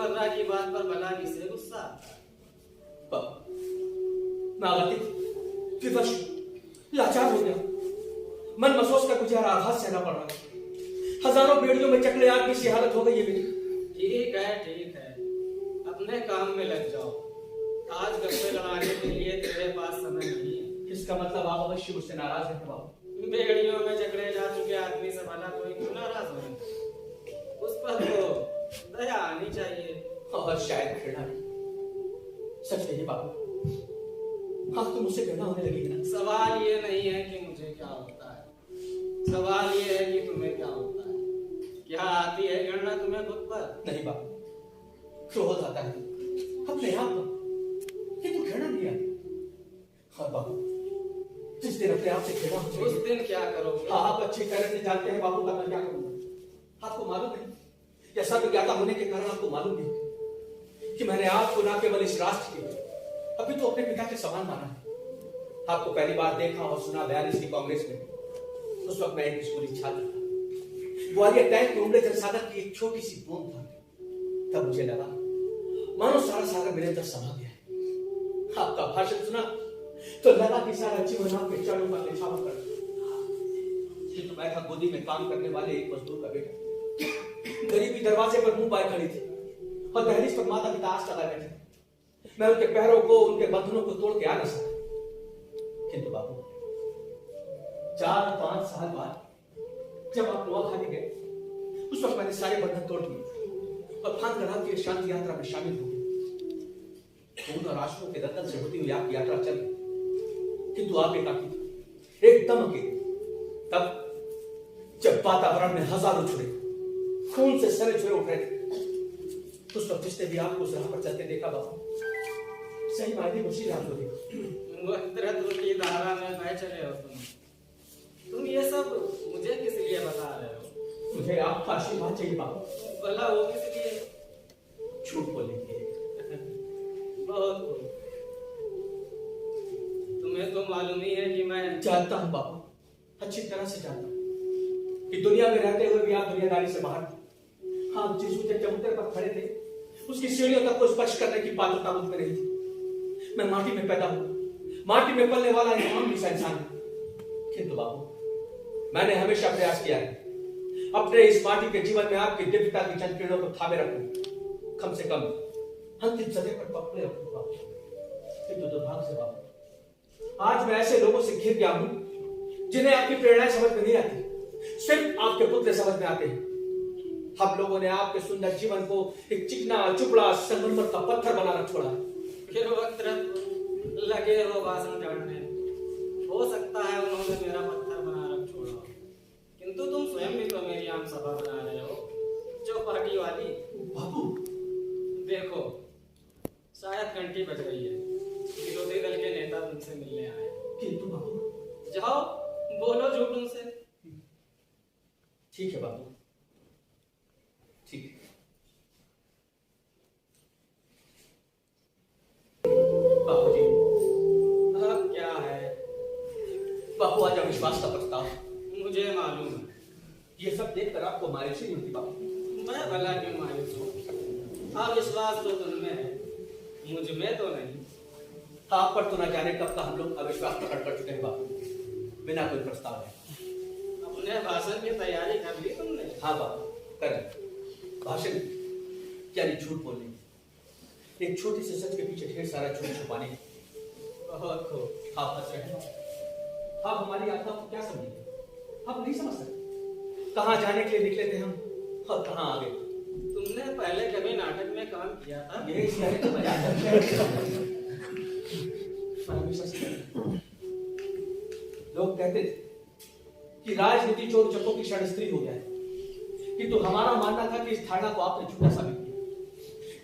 रोजमर्रा की बात पर भला किसे गुस्सा आता है? नागरिक विवश लाचार हो गया, मन महसूस कर मुझे आघात सहना पड़ रहा है। हजारों बेड़ियों में चकले आग की सी हालत हो गई है मेरी। ठीक है, अपने काम में लग जाओ। आज गप्पे लड़ाने के लिए तेरे पास समय नहीं है। इसका मतलब आप अवश्य मुझसे नाराज हैं बाबू। बेड़ियों में जकड़े जा चुके आदमी से भला कोई क्यों नाराज हो? उस पर तो दया आनी चाहिए। और शायद घृणा भी। सच कहिए बाबू, हाँ तो मुझसे घृणा होने लगी है ना? सवाल ये नहीं है कि मुझे क्या होता है, सवाल ये है कि तुम्हें क्या होता है। क्या आती है घृणा तुम्हें खुद पर? नहीं बाबू, क्रोध आता है अपने आप पर, किंतु घृणा नहीं आती। हाँ बाबू, जिस दिन अपने आप से घृणा हो उस दिन क्या करोगे? आप अच्छी तरह से जानते हैं बाबू का मैं क्या करूंगा। आपको मालूम है, या सब ज्ञाता होने के कारण आपको मालूम नहीं कि मैंने आपको न केवल इस राष्ट्र के अभी तो अपने पिता के समान माना है। आपको पहली बार देखा और सुना 42 की कांग्रेस में। उस वक्त मैं एक स्कूली छात्र था, ग्वालियर टैंक में उमड़े जनसागर की एक छोटी सी बूंद था। तब मुझे लगा मानो सारा सागर मेरे अंदर समा गया है। आपका भाषण सुना तो लगा कि सारा जीवन आपके चरणों पर निछावर कर। किंतु मैं था गोदी में काम करने वाले एक मजदूर का बेटा। गरीबी दरवाजे पर मुंह पाए खड़ी थी और दहलीज पर माता पिता आस लगाए बैठे। मैं उनके पैरों को, उनके बंधनों को तोड़ के आ न सका। किंतु बाबू, 4-5 साल बाद जब आप नौखाने गए, उस वक्त मैंने सारे बंधन तोड़ दिए और फान करा की शांति यात्रा में शामिल हो गए। खून और आंसुओं के दलदल से होती हुई आपकी यात्रा चल गई, किंतु आप एकाकी थे, एकदम अकेले। तब जब वातावरण में हजारों छुरे खून से सरे छुरे उठ रहे थे, उस वक्त जिसने भी आपको उस राह पर चलते देखा बाबू, सही मायने में उसी राह को देखा। वक्तृत्व की धारा में बह चले हो तुम ये सब मुझे किस लिए बता रहे हो? मुझे आपका आशीर्वाद चाहिए बाबू। भला वो किस लिए? झूठ बोलने के लिए। बहुत खूब। तुम्हें तो मालूम ही है कि मैं जानता हूं बाबू, अच्छी तरह से जानता हूं कि दुनिया में रहते हुए भी आप दुनियादारी से बाहर थे। हाँ, जिस चबूतरे पर खड़े थे उसकी सीढ़ियों तक को स्पर्श करने की पात्रता मुझ में नहीं थी। मैं माटी में पैदा हुआ, माटी में पलने वाला एक इंसान हूं। किंतु बाबू, मैंने हमेशा प्रयास किया है अपने इस माटी के जीवन में आपकी दिव्यता की चंद किरणों को थामे रखूं, कम से कम अंतिम सदे पर पकड़े रखूंगा। किंतु दुर्भाग्य से बाबू, आज मैं ऐसे लोगों से घिर गया हूं जिन्हें आपकी प्रेरणाएं समझ में नहीं आती, सिर्फ आपके पुत्र समझ में आते हैं। हम लोगों ने आपके सुंदर जीवन को एक चिकना चुपड़ा संगमरमर का पत्थर बनाना छोड़ा है। फिर वक्त लगे हो भाषण करने, हो सकता है उन्होंने मेरा पत्थर बना रख छोड़ा, किंतु तुम स्वयं भी तो मेरी आम सभा बना रहे हो, चौपाटी वाली। बाबू देखो, शायद घंटी बज रही है, विरोधी दल के नेता तुमसे मिलने आए। किंतु बाबू, जाओ बोलो झूठ उनसे। ठीक है बाबू, ठीक है। बाबू जी, अब क्या है? बाबू आज अविश्वास का प्रस्ताव। मुझे मालूम है। ये सब देखकर आपको मायूसी नहीं होती बाबू? मैं भला क्यों मायूस हूँ? अविश्वास तो तुममें है, मुझ में तो नहीं। आप पर तो न जाने कब का हम लोग अविश्वास प्रकट कर चुके हैं बाबू, बिना कोई प्रस्ताव है। अपने भाषण की तैयारी कर ली तुमने? हाँ बाबू, कर। भाषण यानी झूठ बोलने, एक छोटी सी सच के पीछे ढेर सारा झूठ छुपाने। बहुत खूब। आप हंस रहे हैं। आप हमारी यात्रा को क्या समझेंगे? आप नहीं समझ सकते कहाँ जाने के लिए निकले थे हम और कहाँ आ गए। तुमने पहले कभी नाटक में काम किया था? ये इस तरह का मजाक है। लोग कहते थे कि राजनीति चोर चप्पो की क्षण स्त्री हो जाए, किंतु हमारा मानना था कि इस धारणा को आपने झूठा साबित किया।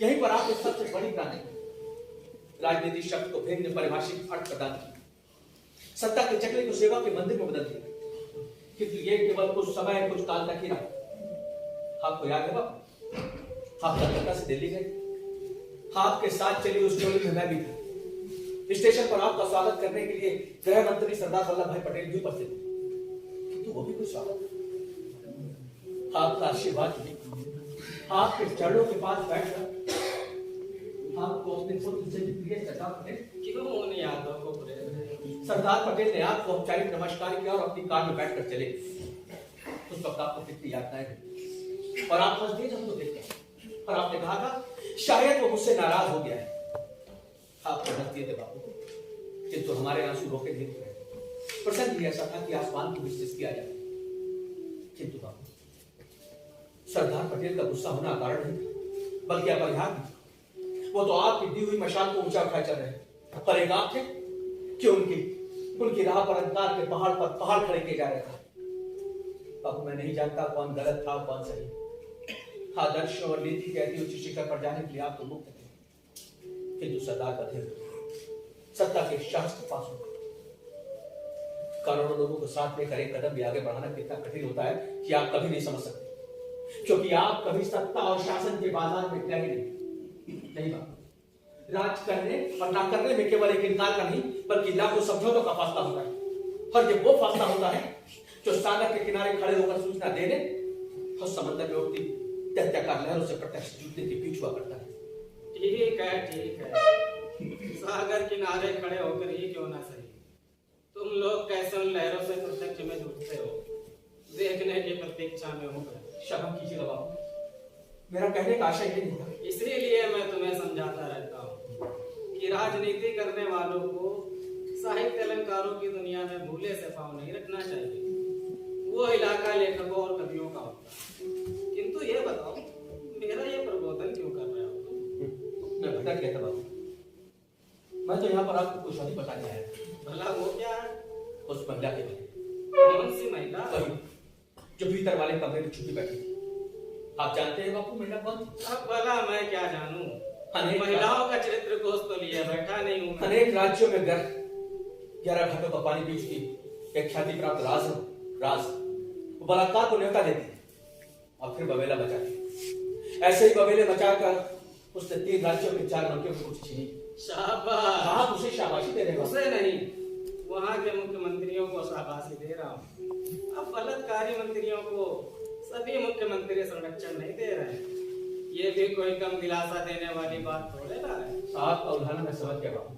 यहीं पर आपने सबसे बड़ी क्रांति, राजनीति शब्द को भिन्न परिभाषित अर्थ प्रदान किया, सत्ता के चक्र को सेवा के मंदिर में बदल दिया। किंतु ये केवल कुछ समय कुछ काल तक ही रहा। आपको याद है बाबू, आप कलकत्ता से दिल्ली गए, आपके साथ चली उस टोली में मैं भी था। स्टेशन पर आपका स्वागत करने के लिए गृह मंत्री सरदार वल्लभ भाई पटेल भी उपस्थित थे, किंतु वो भी कुछ स्वागत, आपका आशीर्वाद भी, आपके चरणों के पास बैठकर आपको अपने पुत्र से भी प्रिय सरदार पटेल, क्यों उन यादों को प्रेम है? सरदार पटेल ने आपको औपचारिक नमस्कार किया और अपनी कार में बैठकर चले। उस वक्त आपको कितनी यातनाएं हुई और आप हंस दिए जब तो देखते और आपने कहा था शायद वो मुझसे नाराज हो गया है। आप तो हंस दिए थे बापू, किंतु हमारे आंसू रोके नहीं थे। प्रसंग भी ऐसा था कि आसमान को विस्तृत किया जाए, किंतु बापू सरदार पटेल का गुस्सा होना कारण नहीं बल्कि अपरिहार्य। वो तो आपकी दी हुई मशाल को ऊंचा उठाए चल रहे पर एक आप थे कि उनकी राह पर अंधकार के पहाड़ पर पहाड़ खड़े किए जा रहे थे। बाबू मैं नहीं जानता कौन गलत था कौन सही। आदर्श और नीति कहती उच्च शिखर पर जाने के लिए आप तो मुक्त थे, किंतु सरदार पटेल सत्ता के शास्त्र पास करोड़ों लोगों को साथ लेकर एक कदम भी आगे बढ़ाना कितना कठिन होता है कि आप कभी नहीं समझ सकते, क्योंकि आप कभी सत्ता और शासन के बाजार में गए नहीं बाबू। राज करने और ना करने में केवल एक इनकार का नहीं बल्कि लाखों समझौतों का फासला होता है। और ये वो फासला होता है जो सागर के किनारे खड़े होकर सूचना देने और समंदर में उठती त्यात्याकार लहरों से प्रत्यक्ष जुटने के बीच हुआ करता है। ठीक है, सागर किनारे खड़े होकर ही क्यों ना सही, तुम लोग कैसे उन लहरों से प्रत्यक्ष में जुटते हो, देखने की प्रतीक्षा में हो गए। शर्म कीजिएगा बाबू, मेरा कहने का आशय ये नहीं था। इसलिए मैं तुम्हें समझाता रहता हूँ कि राजनीति करने वालों को साहित्य अलंकारों की दुनिया में भूले से पांव नहीं रखना चाहिए। वो इलाका लेखकों और कवियों का होता है। किंतु ये बताओ, मेरा ये प्रबोधन क्यों कर रहे हो? मैं बता क्या था बाबू, मैं तो यहाँ पर आपको कुछ नहीं बताने आया था। भला वो क्या है? उस महिला के बारे कौन सी महिला? जो भीतर वाले कमरे में छुपी बैठी थी। आप जानते हैं बापू महिला कौन थी? अब भला मैं क्या जानूं? महिलाओं का चरित्र कोष तो लिए बैठा नहीं हूं। अनेक राज्यों में 11 घाटों का पानी बीच की एक ख्याति प्राप्त राज बलात्कार को न्योता देती और फिर बवेला बचाती। ऐसे ही बवेले बचाकर उसने 3 राज्यों के 4 मंत्रियों को कुछ छीनी। शाबाश। आप उसे शाबाशी दे रहे हो? उसे नहीं, वहां के मुख्यमंत्रियों को शाबाशी दे रहा हूँ। अब बलात्कारी मंत्रियों को सभी मुख्यमंत्री संरक्षण नहीं दे रहे हैं। ये भी कोई कम दिलासा देने वाली बात थोड़े ना है। आपका उदाहरण मैं समझ गया बाबू,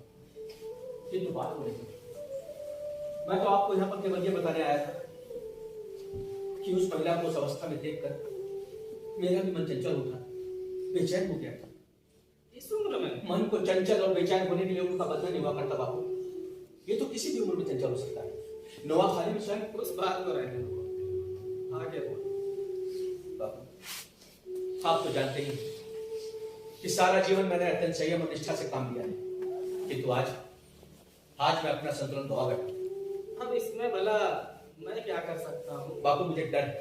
किंतु बात को नहीं। मैं तो आपको यहाँ पर केवल ये बताने आया था कि उस महिला को उस अवस्था में देखकर मेरा भी मन चंचल उठा, बेचैन हो गया था। इस उम्र में मन को चंचल और बेचैन होने के लिए उनका बदला नहीं हुआ करता बाबू। ये तो किसी भी उम्र में चंचल हो सकता है। नोआ खाली में स्वयं उस बात को रहने दो, आगे बोलो। आप तो जानते ही कि सारा जीवन मैंने अत्यंत संयम और निष्ठा से काम लिया है, किंतु आज मैं अपना संतुलन गवा बैठा। अब इसमें भला मैं क्या कर सकता हूँ? बापू मुझे डर है,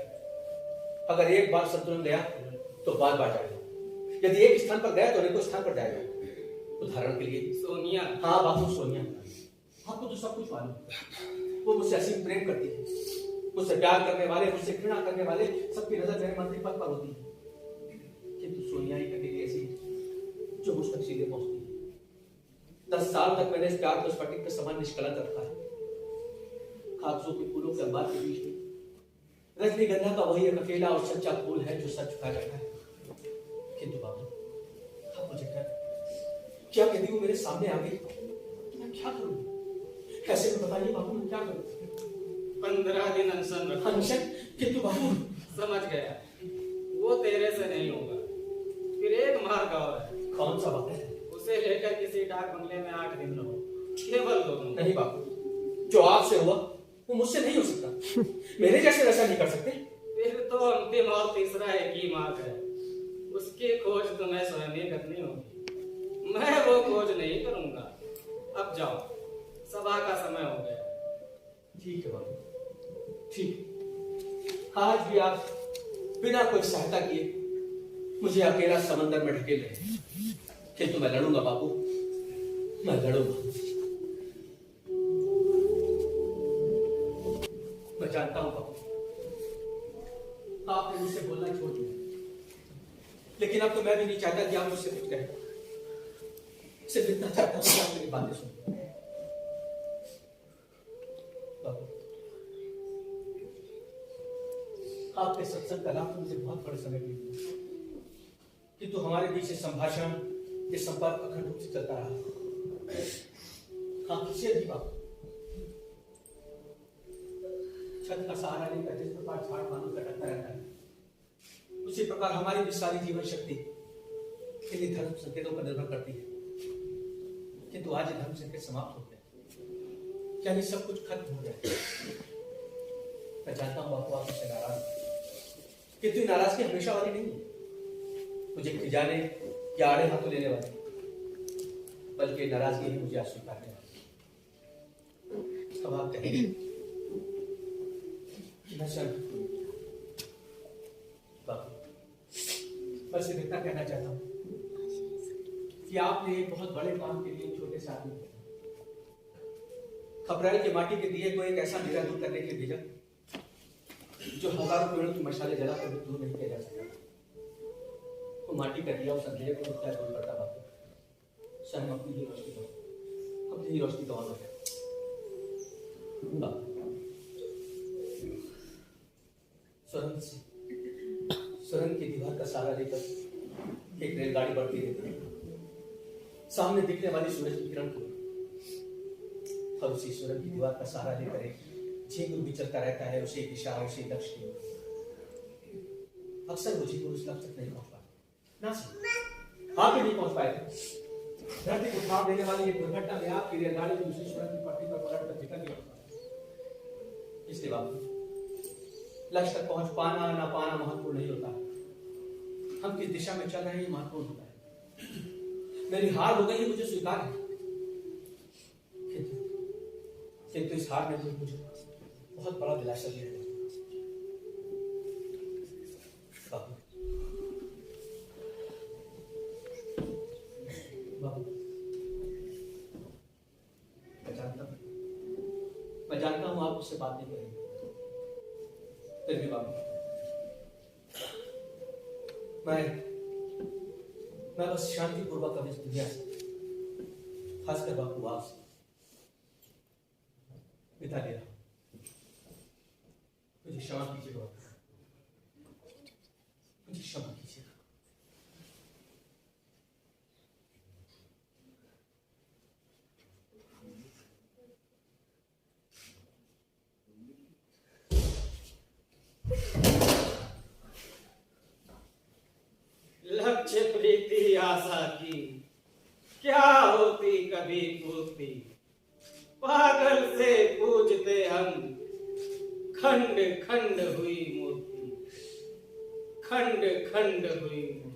अगर एक बार संतुलन गया तो बार बार जाएगा। यदि एक स्थान पर गया तो अनेकों स्थान पर जाएगा। उदाहरण के लिए सोनिया। हाँ बापू, सोनिया। आपको तो सब कुछ मालूम है। वो मुझसे असीम प्रेम करती है। मुझसे प्यार करने वाले, मुझसे घृणा करने वाले सबकी नजर मेरे मंत्री पद पर होती है, किंतु सोनिया ही अकेली ऐसी जो मुझ तक सीधे पहुंचती है। 10 साल तक मैंने इस प्यार को स्फटिक के समान निष्कलंक रखा है। कागजों के फूलों के अंबार के बीच में रजनीगंधा का वही एक अकेला और सच्चा फूल है जो सच झुका रहता है। किंतु बाबू, आप मुझे क्या यदि वो मेरे सामने आ गई तो मैं क्या करूं? कैसे में बताइए बाबू, मैं क्या करूं? 15 दिन अनशन। किंतु बाबू, समझ गया, वो तेरे से नहीं होगा। फिर एक मार्ग और है। कौन सा बात है? उसे लेकर किसी डाक बंगले में 8 दिन रहो, केवल 2 दिन। नहीं बाबू, जो आपसे हुआ वो मुझसे नहीं हो सकता। मेरे जैसे वैसा नहीं कर सकते। फिर तो अंतिम और तीसरा एक ही मार्ग है, उसकी खोज तुम्हें स्वयं ही करनी होगी। मैं वो खोज नहीं करूंगा। अब जाओ, सभा का समय हो गया। ठीक है बाबू, ठीक। आज भी आप बिना कोई सहायता किए मुझे अकेला समंदर में ढकेल रहे हैं, किंतु मैं लड़ूंगा बाबू, मैं लड़ूंगा। मैं जानता हूं बाबू, आपने मुझसे बोलना छोड़ दिया, लेकिन अब तो मैं भी नहीं चाहता कि आप मुझसे कुछ कहें। सिर्फ इतना चाहता हूं कि आप मेरी बातें सुनें। बाबू, आपके सत्संग का लाभ मुझे बहुत बड़े समय के लिए, किंतु हमारे बीच ये संभाषण, ये संपर्क अखंड रूप से चलता रहा। हाँ, किसी भी बात छत का सहारा लेकर जिस प्रकार झाड़ मानो लटकता रहता है, उसी प्रकार हमारी भी सारी जीवन शक्ति इन्हीं धर्म संकेतों पर निर्भर करती है। किंतु आज ये धर्म संकेत समाप्त हो गए, यानी सब कुछ खत्म हो गया। मैं जानता हूं बापू आप मुझसे नाराज हैं, किंतु नाराजगी हमेशा वाली नहीं है मुझे खिजाने या आड़े हाथों लेने वाली, बल्कि नाराजगी ही मुझे अस्वीकार करने वाली। अब आप कहेंगे मैं बस इतना कहना चाहता हूं कि आपने एक बहुत बड़े काम के लिए छोटे से आदमी खपराइल की माटी के दिए को एक ऐसा निरा दूर करने के लिए भेजा जो हजारों पेड़ों की मशाले जलाकर भी दूर नहीं किया जा सकता। वो माटी का दिया उस अंधेरे को क्या दूर करता बात सर, हम अपनी ही रोशनी दो, अपनी ही रोशनी तो ऑन सुरंग की दीवार का सहारा लेकर एक रेलगाड़ी बढ़ती रहती है, सामने दिखने वाली सूरज की किरण को, और उसी सुरंग की दीवार का सहारा लेकर एक झींगुर भी चलता रहता है उसी दिशा, उसी लक्ष्य की। अक्सर वो झींगुर उस लक्ष्य तक नहीं पहुंच पाता, ना सही आप भी नहीं पहुंच पाए थे। धरती को उठाव देने वाली ये दुर्घटना में आपकी रेलगाड़ी की दूसरी सुरंग की पटरी पर पलट कर निकल गया। इसलिए बात लक्ष्य तक पहुंच पाना ना पाना महत्वपूर्ण नहीं होता, हम किस दिशा में चल रहे हैं ये महत्वपूर्ण होता है। मेरी हार हो गई है, मुझे स्वीकार है, किंतु इस हार ने मुझे बहुत बड़ा दिलासा दिया है। मैं जानता हूं आप उससे बात नहीं करेंगे, फिर भी बाबू मैं बस शांतिपूर्वक अब इस दुनिया से, खासकर बापू आपसे विदा ले रहा हूं। मुझे क्षमा कीजिए बाबू, मुझे क्षमा कीजिए। लक्ष्य प्रीति आशा की क्या होती कभी पूर्ति, पागल से पूजते हम, खंड खंड हुई मूर्ति, खंड खंड हुई मूर्ति।